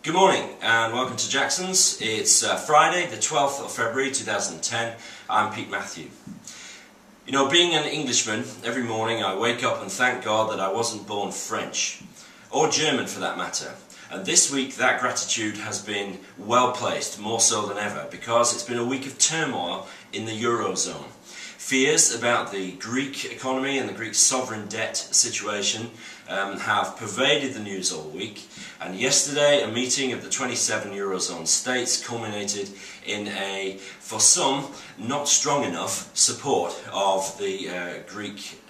Good morning and welcome to Jackson's. It's Friday the 12th of February 2010. I'm Pete Matthew. You know, being an Englishman, every morning I wake up and thank God that I wasn't born French, or German for that matter. And this week that gratitude has been well placed, more so than ever, because it's been a week of turmoil in the Eurozone. Fears about the Greek economy and the Greek sovereign debt situation have pervaded the news all week, and yesterday a meeting of the 27 Eurozone states culminated in a, for some, not strong enough support of the Greek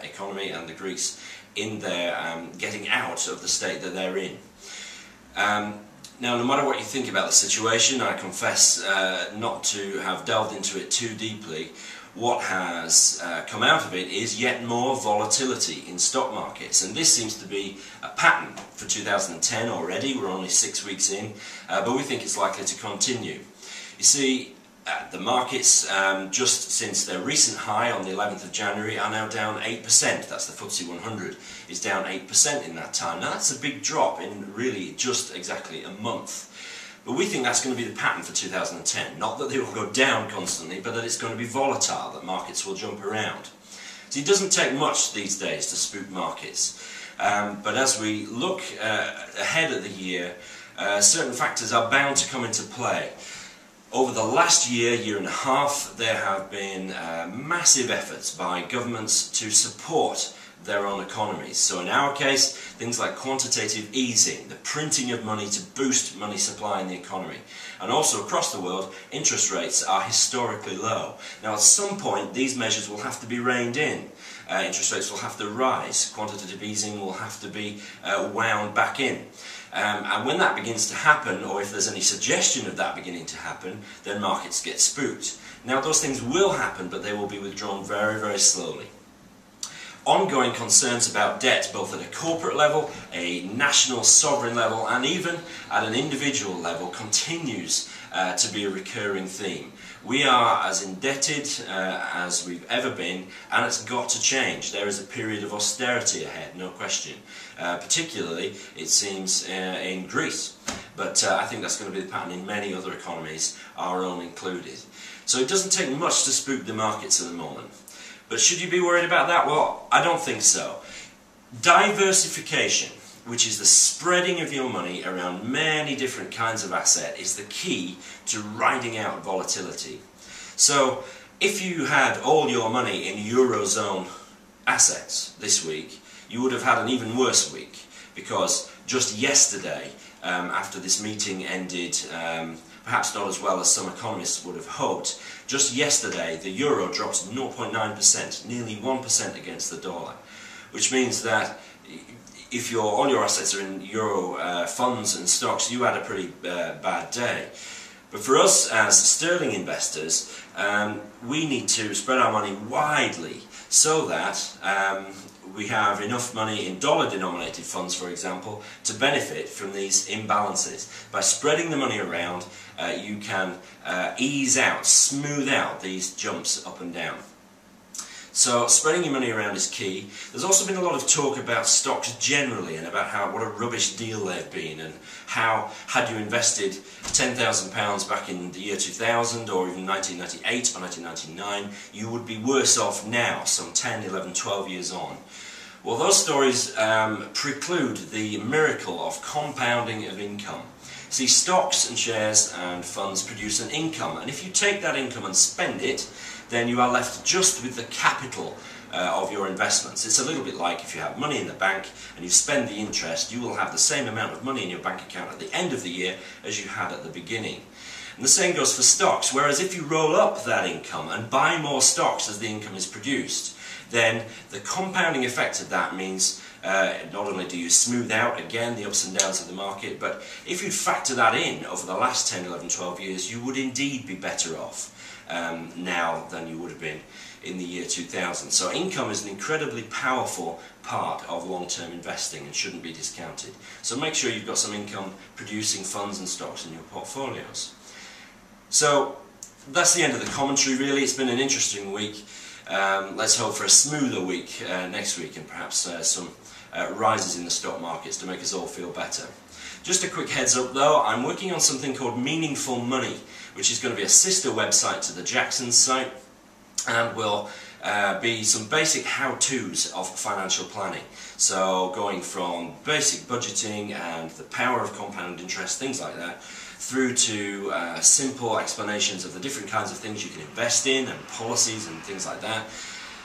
economy and the Greeks in their getting out of the state that they're in. Now, no matter what you think about the situation, I confess not to have delved into it too deeply. What has come out of it is yet more volatility in stock markets, and this seems to be a pattern for 2010 already. We're only 6 weeks in, but we think it's likely to continue. You see, the markets, just since their recent high on the 11th of January, are now down 8%. That's the FTSE 100, is down 8% in that time. Now that's a big drop in really just exactly a month. But we think that's going to be the pattern for 2010. Not that they will go down constantly, but that it's going to be volatile, that markets will jump around. So it doesn't take much these days to spook markets. But as we look ahead at the year, certain factors are bound to come into play. Over the last year and a half, there have been massive efforts by governments to support their own economies. So in our case, things like quantitative easing, the printing of money to boost money supply in the economy. And also across the world, interest rates are historically low. Now at some point, these measures will have to be reined in. Interest rates will have to rise. Quantitative easing will have to be wound back in. And when that begins to happen, or if there's any suggestion of that beginning to happen, then markets get spooked. Now those things will happen, but they will be withdrawn very, very slowly. Ongoing concerns about debt, both at a corporate level, a national sovereign level, and even at an individual level, continues to be a recurring theme. We are as indebted as we've ever been, and it's got to change. There is a period of austerity ahead, no question. Particularly, it seems, in Greece. But I think that's going to be the pattern in many other economies, our own included. So it doesn't take much to spook the markets at the moment. But should you be worried about that? Well, I don't think so. Diversification, which is the spreading of your money around many different kinds of asset, is the key to riding out volatility. So, if you had all your money in Eurozone assets this week, you would have had an even worse week, because just yesterday, after this meeting ended, perhaps not as well as some economists would have hoped, just yesterday the euro dropped 0.9%, nearly 1% against the dollar, which means that if all your assets are in euro funds and stocks, you had a pretty bad day. But for us as sterling investors, we need to spread our money widely so that we have enough money in dollar-denominated funds, for example, to benefit from these imbalances. By spreading the money around, you can ease out, smooth out these jumps up and down. So spreading your money around is key. There's also been a lot of talk about stocks generally and about what a rubbish deal they've been, and how, had you invested £10,000 back in the year 2000 or even 1998 or 1999, you would be worse off now, some 10, 11, 12 years on. Well, those stories preclude the miracle of compounding of income. See, stocks and shares and funds produce an income, and if you take that income and spend it, then you are left just with the capital of your investments. It's a little bit like if you have money in the bank and you spend the interest, you will have the same amount of money in your bank account at the end of the year as you had at the beginning. And the same goes for stocks, whereas if you roll up that income and buy more stocks as the income is produced, then the compounding effect of that means not only do you smooth out, again, the ups and downs of the market, but if you factor that in over the last 10, 11, 12 years, you would indeed be better off now than you would have been in the year 2000. So income is an incredibly powerful part of long-term investing and shouldn't be discounted. So make sure you've got some income producing funds and stocks in your portfolios. So that's the end of the commentary really. It's been an interesting week. let's hope for a smoother week next week, and perhaps some rises in the stock markets to make us all feel better. Just a quick heads up though, I'm working on something called Meaningful Money, which is going to be a sister website to the Jacksons site, and will be some basic how-tos of financial planning. So going from basic budgeting and the power of compound interest, things like that, through to simple explanations of the different kinds of things you can invest in and policies and things like that,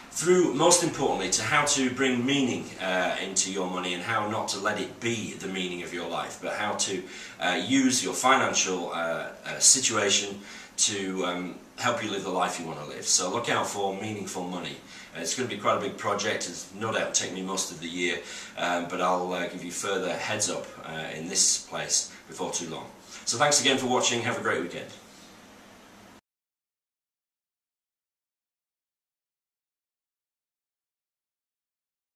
through, most importantly, to how to bring meaning into your money and how not to let it be the meaning of your life, but how to use your financial situation to help you live the life you want to live. So look out for Meaningful Money. It's going to be quite a big project. It's no doubt take me most of the year, but I'll give you further heads up in this place before too long. So thanks again for watching. Have a great weekend.